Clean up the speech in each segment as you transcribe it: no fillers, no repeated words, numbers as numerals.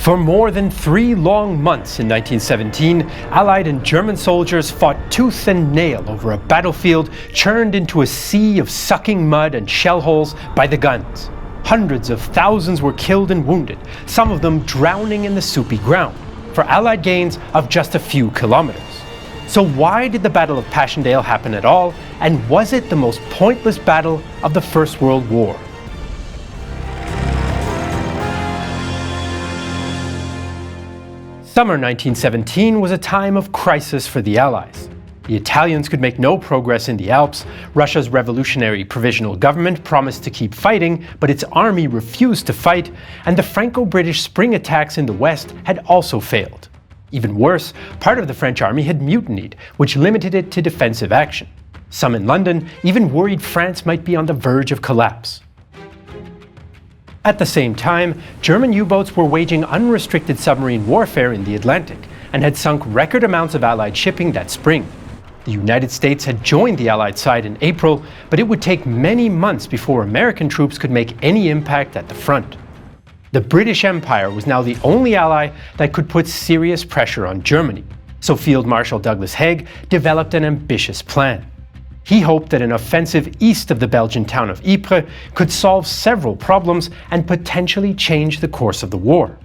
For more than 3 long months in 1917, Allied and German soldiers fought tooth and nail over a battlefield churned into a sea of sucking mud and shell holes by the guns. Hundreds of thousands were killed and wounded, some of them drowning in the soupy ground, for Allied gains of just a few kilometers. So why did the Battle of Passchendaele happen at all, and was it the most pointless battle of the First World War? Summer 1917 was a time of crisis for the Allies. The Italians could make no progress in the Alps, Russia's revolutionary provisional government promised to keep fighting, but its army refused to fight, and the Franco-British spring attacks in the west had also failed. Even worse, part of the French army had mutinied, which limited it to defensive action. Some in London even worried France might be on the verge of collapse. At the same time, German U-boats were waging unrestricted submarine warfare in the Atlantic and had sunk record amounts of Allied shipping that spring. The United States had joined the Allied side in April, but it would take many months before American troops could make any impact at the front. The British Empire was now the only ally that could put serious pressure on Germany, so Field Marshal Douglas Haig developed an ambitious plan. He hoped that an offensive east of the Belgian town of Ypres could solve several problems and potentially change the course of the war.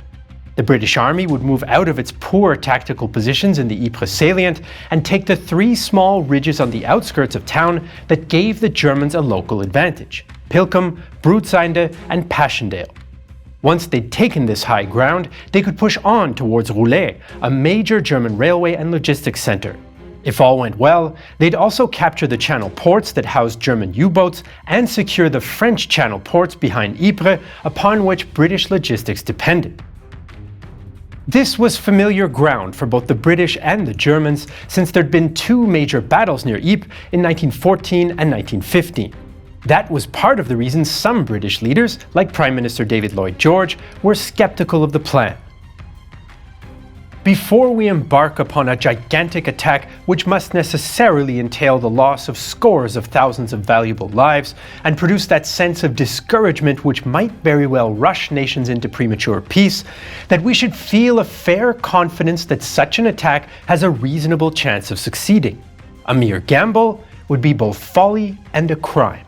The British Army would move out of its poor tactical positions in the Ypres salient and take the 3 small ridges on the outskirts of town that gave the Germans a local advantage: Pilkum, Broodseinde, and Passchendaele. Once they'd taken this high ground, they could push on towards Roulet, a major German railway and logistics center. If all went well, they'd also capture the Channel ports that housed German U-boats and secure the French Channel ports behind Ypres, upon which British logistics depended. This was familiar ground for both the British and the Germans, since there'd been 2 major battles near Ypres in 1914 and 1915. That was part of the reason some British leaders, like Prime Minister David Lloyd George, were skeptical of the plan. Before we embark upon a gigantic attack which must necessarily entail the loss of scores of thousands of valuable lives and produce that sense of discouragement which might very well rush nations into premature peace, that we should feel a fair confidence that such an attack has a reasonable chance of succeeding. A mere gamble would be both folly and a crime.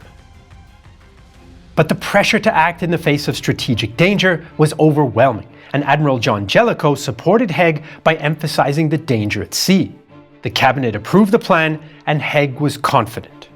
But the pressure to act in the face of strategic danger was overwhelming, and Admiral John Jellicoe supported Haig by emphasizing the danger at sea. The cabinet approved the plan, and Haig was confident.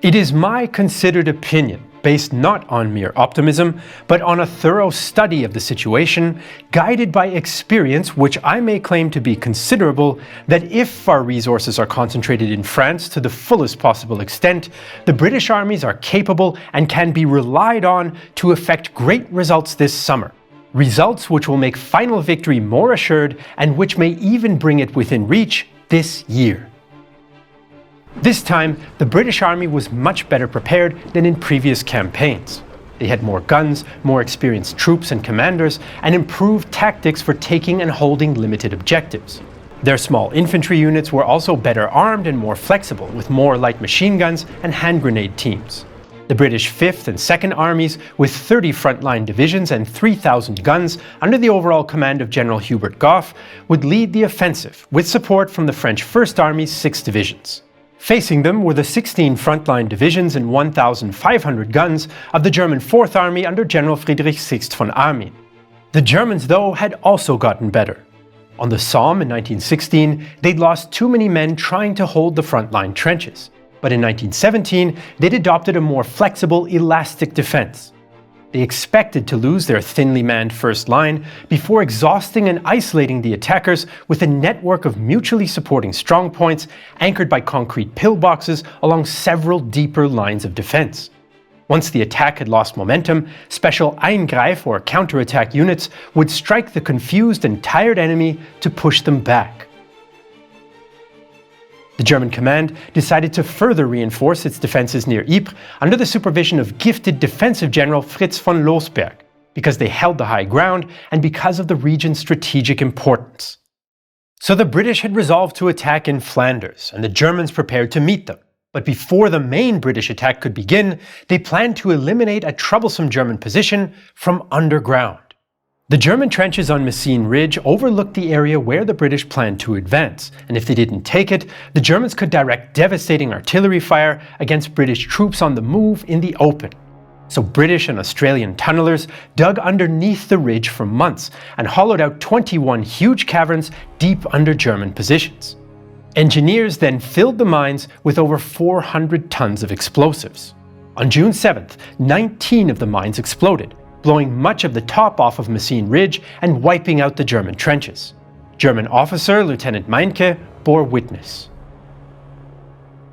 It is my considered opinion, based not on mere optimism, but on a thorough study of the situation, guided by experience which I may claim to be considerable, that if our resources are concentrated in France to the fullest possible extent, the British armies are capable and can be relied on to effect great results this summer. Results which will make final victory more assured and which may even bring it within reach this year. This time, the British Army was much better prepared than in previous campaigns. They had more guns, more experienced troops and commanders, and improved tactics for taking and holding limited objectives. Their small infantry units were also better armed and more flexible, with more light machine guns and hand grenade teams. The British 5th and 2nd Armies, with 30 frontline divisions and 3,000 guns under the overall command of General Hubert Gough, would lead the offensive, with support from the French 1st Army's 6 divisions. Facing them were the 16 frontline divisions and 1,500 guns of the German 4th Army under General Friedrich Sixt von Armin. The Germans, though, had also gotten better. On the Somme in 1916, they'd lost too many men trying to hold the frontline trenches. But in 1917, they'd adopted a more flexible, elastic defense. They expected to lose their thinly manned first line before exhausting and isolating the attackers with a network of mutually supporting strongpoints anchored by concrete pillboxes along several deeper lines of defense. Once the attack had lost momentum, special Eingreif or counterattack units would strike the confused and tired enemy to push them back. The German command decided to further reinforce its defenses near Ypres under the supervision of gifted defensive general Fritz von Losberg, because they held the high ground and because of the region's strategic importance. So the British had resolved to attack in Flanders, and the Germans prepared to meet them. But before the main British attack could begin, they planned to eliminate a troublesome German position from underground. The German trenches on Messines Ridge overlooked the area where the British planned to advance, and if they didn't take it, the Germans could direct devastating artillery fire against British troops on the move in the open. So British and Australian tunnelers dug underneath the ridge for months and hollowed out 21 huge caverns deep under German positions. Engineers then filled the mines with over 400 tons of explosives. On June 7th, 19 of the mines exploded, blowing much of the top off of Messines Ridge and wiping out the German trenches. German officer Lieutenant Meinke bore witness.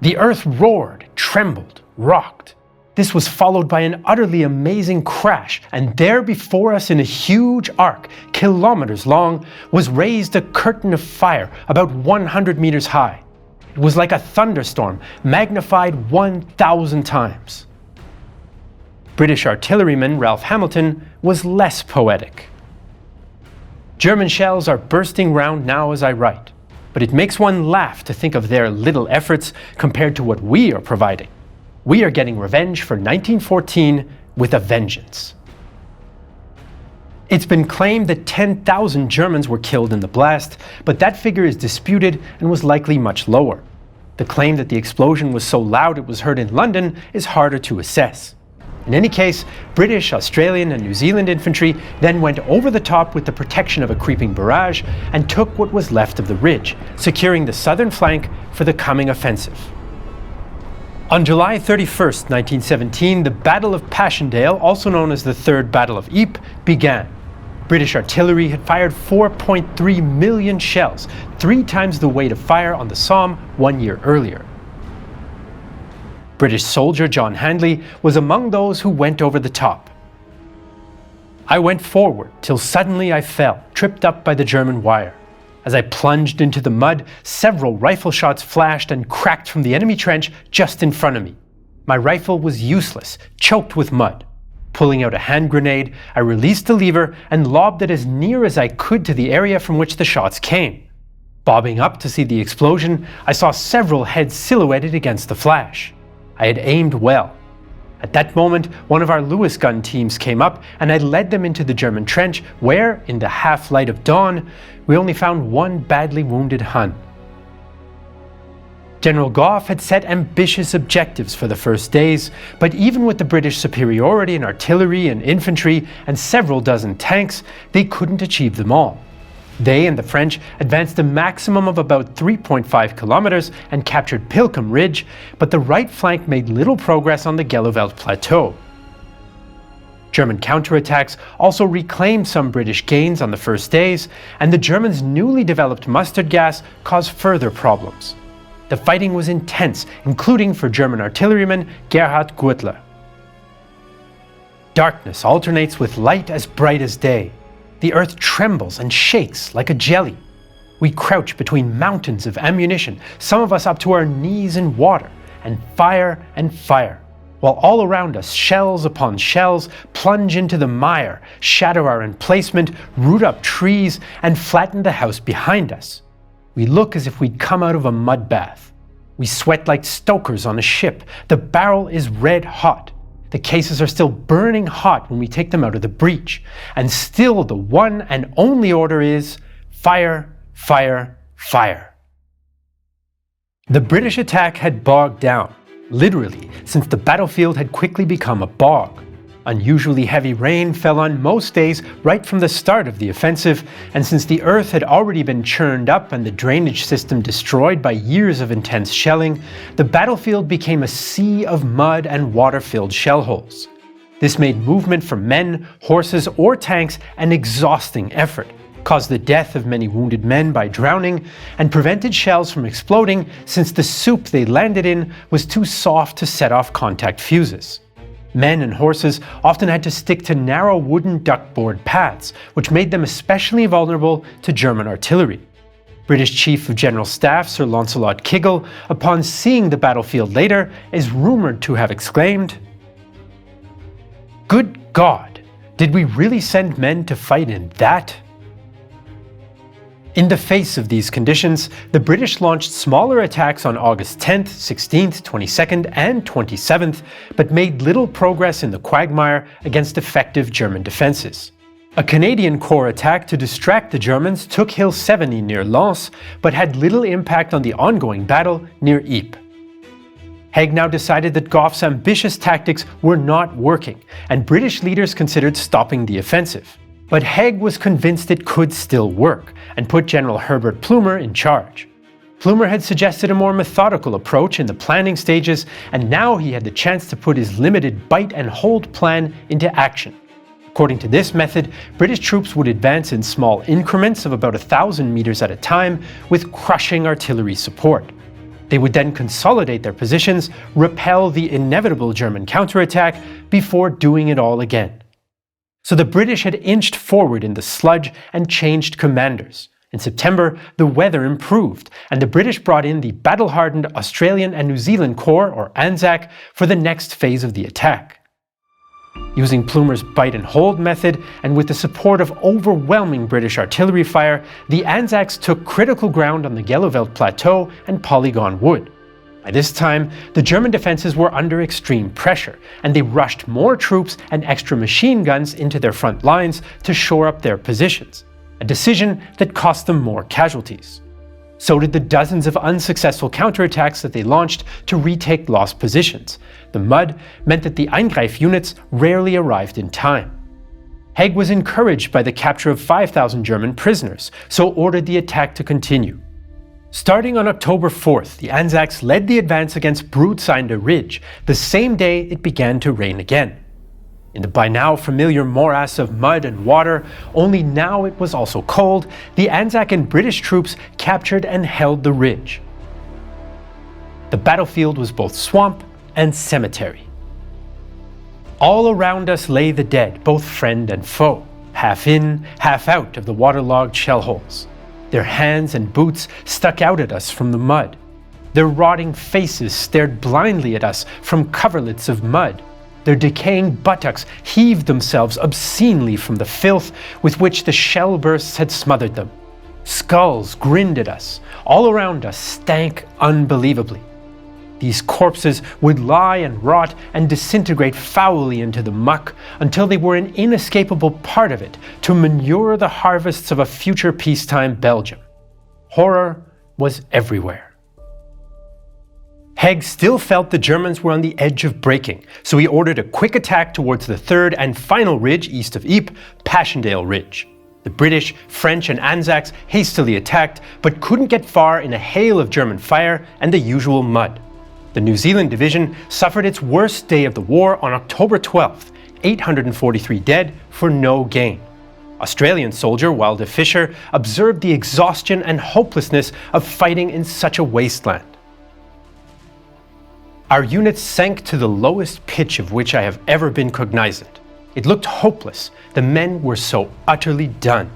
The earth roared, trembled, rocked. This was followed by an utterly amazing crash, and there before us in a huge arc, kilometers long, was raised a curtain of fire about 100 meters high. It was like a thunderstorm, magnified 1,000 times. British artilleryman Ralph Hamilton was less poetic. German shells are bursting round now as I write, but it makes one laugh to think of their little efforts compared to what we are providing. We are getting revenge for 1914 with a vengeance. It's been claimed that 10,000 Germans were killed in the blast, but that figure is disputed and was likely much lower. The claim that the explosion was so loud it was heard in London is harder to assess. In any case, British, Australian and New Zealand infantry then went over the top with the protection of a creeping barrage and took what was left of the ridge, securing the southern flank for the coming offensive. On July 31st, 1917, the Battle of Passchendaele, also known as the Third Battle of Ypres, began. British artillery had fired 4.3 million shells, 3 times the weight of fire on the Somme 1 year earlier. British soldier John Handley was among those who went over the top. I went forward till suddenly I fell, tripped up by the German wire. As I plunged into the mud, several rifle shots flashed and cracked from the enemy trench just in front of me. My rifle was useless, choked with mud. Pulling out a hand grenade, I released the lever and lobbed it as near as I could to the area from which the shots came. Bobbing up to see the explosion, I saw several heads silhouetted against the flash. I had aimed well. At that moment, one of our Lewis gun teams came up and I led them into the German trench where, in the half-light of dawn, we only found one badly wounded Hun. General Gough had set ambitious objectives for the first days, but even with the British superiority in artillery and infantry and several dozen tanks, they couldn't achieve them all. They and the French advanced a maximum of about 3.5 kilometers and captured Pilkem Ridge, but the right flank made little progress on the Gelliveld Plateau. German counterattacks also reclaimed some British gains on the first days, and the Germans' newly developed mustard gas caused further problems. The fighting was intense, including for German artilleryman Gerhard Gürtler. Darkness alternates with light as bright as day. The earth trembles and shakes like a jelly. We crouch between mountains of ammunition, some of us up to our knees in water, and fire, while all around us shells upon shells plunge into the mire, shatter our emplacement, root up trees, and flatten the house behind us. We look as if we'd come out of a mud bath. We sweat like stokers on a ship. The barrel is red hot. The cases are still burning hot when we take them out of the breech. And still the one and only order is fire, fire, fire. The British attack had bogged down, literally, since the battlefield had quickly become a bog. Unusually heavy rain fell on most days right from the start of the offensive, and since the earth had already been churned up and the drainage system destroyed by years of intense shelling, the battlefield became a sea of mud and water-filled shellholes. This made movement for men, horses, or tanks an exhausting effort, caused the death of many wounded men by drowning, and prevented shells from exploding since the soup they landed in was too soft to set off contact fuses. Men and horses often had to stick to narrow wooden duckboard paths, which made them especially vulnerable to German artillery. British Chief of General Staff Sir Launcelot Kiggle, upon seeing the battlefield later, is rumoured to have exclaimed, "Good God, did we really send men to fight in that?" In the face of these conditions, the British launched smaller attacks on August 10th, 16th, 22nd, and 27th, but made little progress in the quagmire against effective German defences. A Canadian Corps attack to distract the Germans took Hill 70 near Lens, but had little impact on the ongoing battle near Ypres. Haig now decided that Gough's ambitious tactics were not working, and British leaders considered stopping the offensive. But Haig was convinced it could still work, and put General Herbert Plumer in charge. Plumer had suggested a more methodical approach in the planning stages, and now he had the chance to put his limited bite and hold plan into action. According to this method, British troops would advance in small increments of about 1,000 meters at a time with crushing artillery support. They would then consolidate their positions, repel the inevitable German counterattack before doing it all again. So the British had inched forward in the sludge and changed commanders. In September, the weather improved, and the British brought in the battle-hardened Australian and New Zealand Corps, or ANZAC, for the next phase of the attack. Using Plumer's bite-and-hold method, and with the support of overwhelming British artillery fire, the Anzacs took critical ground on the Gelleveld Plateau and Polygon Wood. By this time, the German defences were under extreme pressure, and they rushed more troops and extra machine guns into their front lines to shore up their positions, a decision that cost them more casualties. So did the dozens of unsuccessful counterattacks that they launched to retake lost positions. The mud meant that the Eingreif units rarely arrived in time. Haig was encouraged by the capture of 5,000 German prisoners, so ordered the attack to continue. Starting on October 4th, the Anzacs led the advance against Broodseinde Ridge, the same day it began to rain again. In the by now familiar morass of mud and water, only now it was also cold, the Anzac and British troops captured and held the ridge. The battlefield was both swamp and cemetery. All around us lay the dead, both friend and foe, half in, half out of the waterlogged shellholes. Their hands and boots stuck out at us from the mud. Their rotting faces stared blindly at us from coverlets of mud. Their decaying buttocks heaved themselves obscenely from the filth with which the shell bursts had smothered them. Skulls grinned at us. All around us stank unbelievably. These corpses would lie and rot and disintegrate foully into the muck until they were an inescapable part of it to manure the harvests of a future peacetime Belgium. Horror was everywhere. Haig still felt the Germans were on the edge of breaking, so he ordered a quick attack towards the third and final ridge east of Ypres, Passchendaele Ridge. The British, French and Anzacs hastily attacked, but couldn't get far in a hail of German fire and the usual mud. The New Zealand Division suffered its worst day of the war on October 12th, 843 dead for no gain. Australian soldier Walde Fisher observed the exhaustion and hopelessness of fighting in such a wasteland. Our units sank to the lowest pitch of which I have ever been cognizant. It looked hopeless. The men were so utterly done.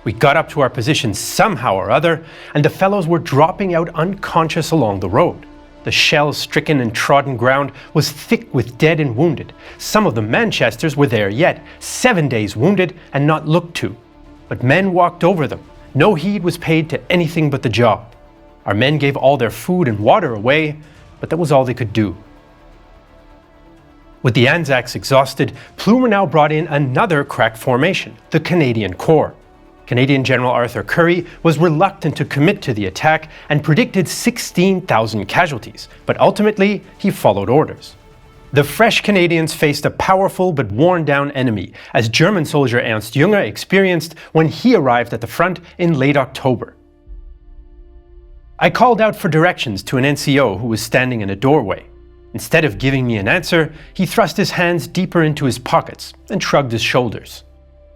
We got up to our positions somehow or other, and the fellows were dropping out unconscious along the road. The shell-stricken and trodden ground was thick with dead and wounded. Some of the Manchesters were there yet, 7 days wounded and not looked to. But men walked over them. No heed was paid to anything but the job. Our men gave all their food and water away, but that was all they could do. With the Anzacs exhausted, Plumer now brought in another crack formation, the Canadian Corps. Canadian General Arthur Currie was reluctant to commit to the attack and predicted 16,000 casualties, but ultimately he followed orders. The fresh Canadians faced a powerful but worn-down enemy, as German soldier Ernst Jünger experienced when he arrived at the front in late October. I called out for directions to an NCO who was standing in a doorway. Instead of giving me an answer, he thrust his hands deeper into his pockets and shrugged his shoulders.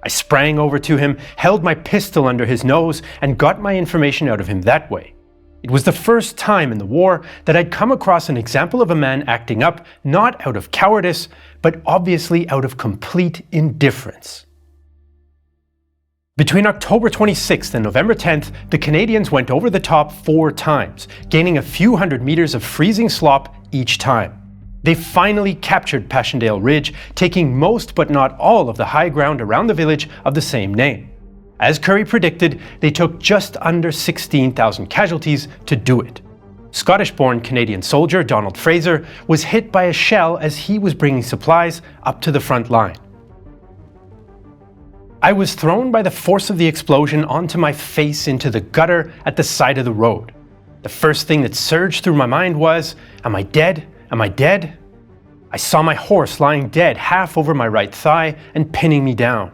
I sprang over to him, held my pistol under his nose, and got my information out of him that way. It was the first time in the war that I'd come across an example of a man acting up not out of cowardice, but obviously out of complete indifference. Between October 26th and November 10th, the Canadians went over the top 4 times, gaining a few hundred meters of freezing slop each time. They finally captured Passchendaele Ridge, taking most but not all of the high ground around the village of the same name. As Currie predicted, they took just under 16,000 casualties to do it. Scottish-born Canadian soldier Donald Fraser was hit by a shell as he was bringing supplies up to the front line. I was thrown by the force of the explosion onto my face into the gutter at the side of the road. The first thing that surged through my mind was, am I dead? Am I dead? I saw my horse lying dead half over my right thigh and pinning me down.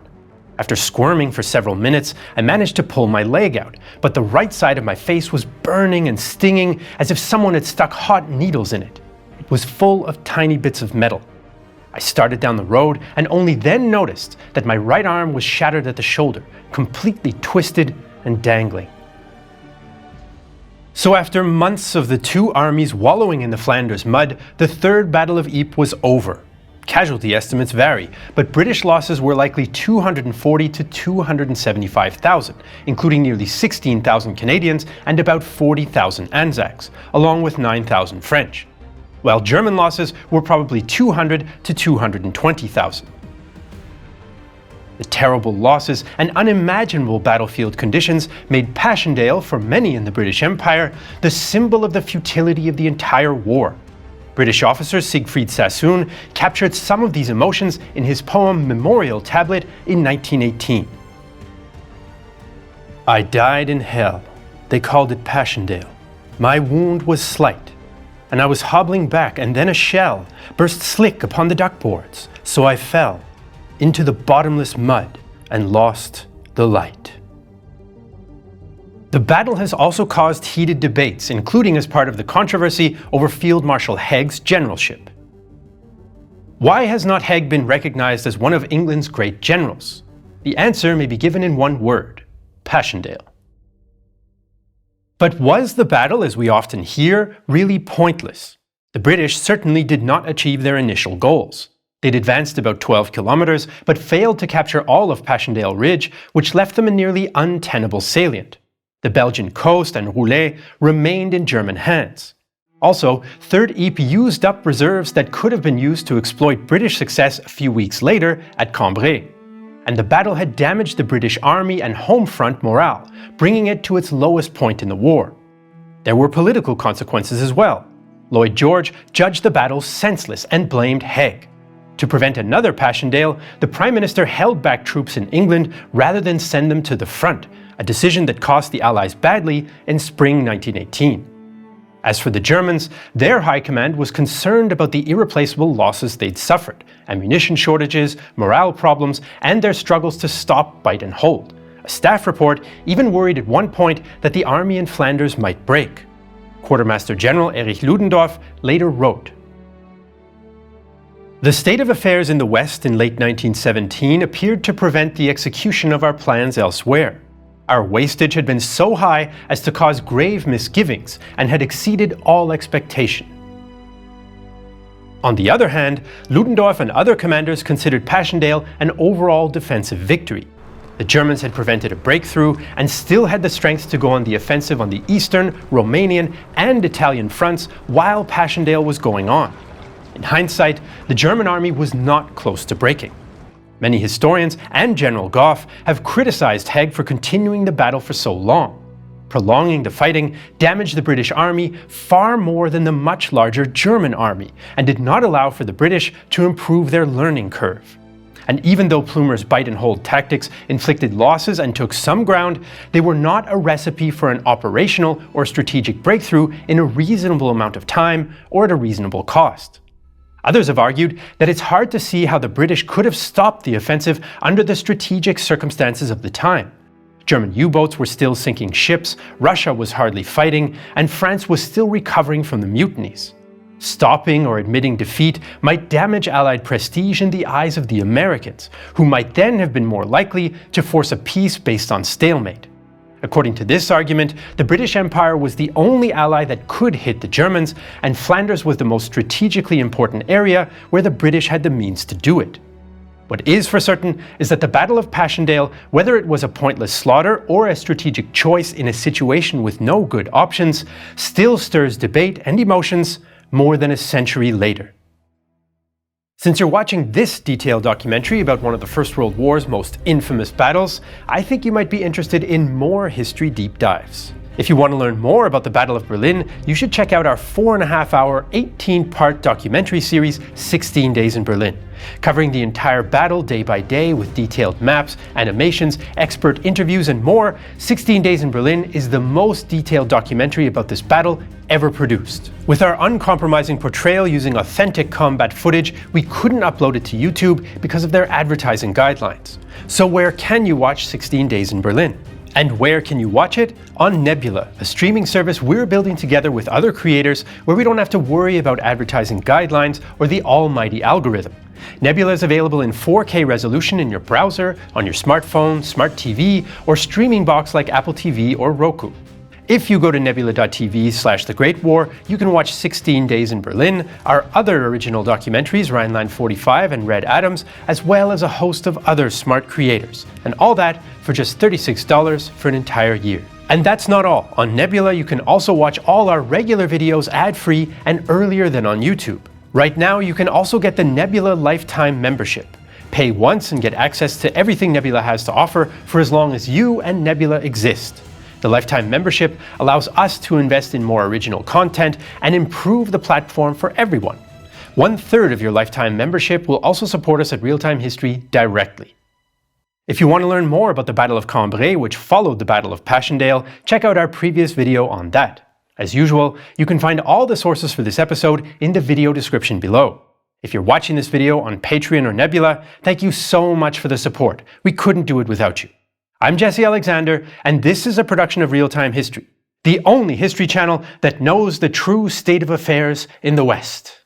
After squirming for several minutes, I managed to pull my leg out, but the right side of my face was burning and stinging as if someone had stuck hot needles in it. It was full of tiny bits of metal. I started down the road and only then noticed that my right arm was shattered at the shoulder, completely twisted and dangling. So after months of the two armies wallowing in the Flanders mud, the Third Battle of Ypres was over. Casualty estimates vary, but British losses were likely 240 to 275,000, including nearly 16,000 Canadians and about 40,000 Anzacs, along with 9,000 French, while German losses were probably 200 to 220,000. The terrible losses and unimaginable battlefield conditions made Passchendaele, for many in the British Empire, the symbol of the futility of the entire war. British officer Siegfried Sassoon captured some of these emotions in his poem Memorial Tablet in 1918. I died in hell. They called it Passchendaele. My wound was slight, and I was hobbling back, and then a shell burst slick upon the duckboards, so I fell into the bottomless mud and lost the light. The battle has also caused heated debates, including as part of the controversy over Field Marshal Haig's generalship. Why has not Haig been recognized as one of England's great generals? The answer may be given in one word: Passchendaele. But was the battle, as we often hear, really pointless? The British certainly did not achieve their initial goals. They'd advanced about 12 kilometers, but failed to capture all of Passchendaele Ridge, which left them a nearly untenable salient. The Belgian coast and Roulet remained in German hands. Also, 3rd Ypres used up reserves that could have been used to exploit British success a few weeks later at Cambrai. And the battle had damaged the British army and home front morale, bringing it to its lowest point in the war. There were political consequences as well. Lloyd George judged the battle senseless and blamed Haig. To prevent another Passchendaele, the Prime Minister held back troops in England rather than send them to the front, a decision that cost the Allies badly in spring 1918. As for the Germans, their high command was concerned about the irreplaceable losses they'd suffered, ammunition shortages, morale problems, and their struggles to stop, bite and hold. A staff report even worried at one point that the army in Flanders might break. Quartermaster General Erich Ludendorff later wrote, "The state of affairs in the West in late 1917 appeared to prevent the execution of our plans elsewhere. Our wastage had been so high as to cause grave misgivings and had exceeded all expectation." On the other hand, Ludendorff and other commanders considered Passchendaele an overall defensive victory. The Germans had prevented a breakthrough and still had the strength to go on the offensive on the eastern, Romanian, and Italian fronts while Passchendaele was going on. In hindsight, the German army was not close to breaking. Many historians and General Gough have criticized Haig for continuing the battle for so long. Prolonging the fighting damaged the British army far more than the much larger German army and did not allow for the British to improve their learning curve. And even though Plumer's bite and hold tactics inflicted losses and took some ground, they were not a recipe for an operational or strategic breakthrough in a reasonable amount of time or at a reasonable cost. Others have argued that it's hard to see how the British could have stopped the offensive under the strategic circumstances of the time. German U-boats were still sinking ships, Russia was hardly fighting, and France was still recovering from the mutinies. Stopping or admitting defeat might damage Allied prestige in the eyes of the Americans, who might then have been more likely to force a peace based on stalemate. According to this argument, the British Empire was the only ally that could hit the Germans, and Flanders was the most strategically important area where the British had the means to do it. What is for certain is that the Battle of Passchendaele, whether it was a pointless slaughter or a strategic choice in a situation with no good options, still stirs debate and emotions more than a century later. Since you're watching this detailed documentary about one of the First World War's most infamous battles, I think you might be interested in more history deep dives. If you want to learn more about the Battle of Berlin, you should check out our 4.5-hour, 18-part documentary series, 16 Days in Berlin, covering the entire battle day by day with detailed maps, animations, expert interviews, and more. 16 Days in Berlin is the most detailed documentary about this battle ever produced. With our uncompromising portrayal using authentic combat footage, we couldn't upload it to YouTube because of their advertising guidelines. So where can you watch 16 Days in Berlin? And where can you watch it? On Nebula, a streaming service we're building together with other creators where we don't have to worry about advertising guidelines or the almighty algorithm. Nebula is available in 4K resolution in your browser, on your smartphone, smart TV, or streaming box like Apple TV or Roku. If you go to nebula.tv/The Great War, you can watch 16 Days in Berlin, our other original documentaries, Rhineland 45 and Red Atoms, as well as a host of other smart creators. And all that for just $36 for an entire year. And that's not all. On Nebula, you can also watch all our regular videos ad-free and earlier than on YouTube. Right now, you can also get the Nebula Lifetime Membership. Pay once and get access to everything Nebula has to offer for as long as you and Nebula exist. The Lifetime Membership allows us to invest in more original content and improve the platform for everyone. 1/3 of your Lifetime Membership will also support us at Real-Time History directly. If you want to learn more about the Battle of Cambrai, which followed the Battle of Passchendaele, check out our previous video on that. As usual, you can find all the sources for this episode in the video description below. If you're watching this video on Patreon or Nebula, thank you so much for the support. We couldn't do it without you. I'm Jesse Alexander, and this is a production of Real-Time History, the only history channel that knows the true state of affairs in the West.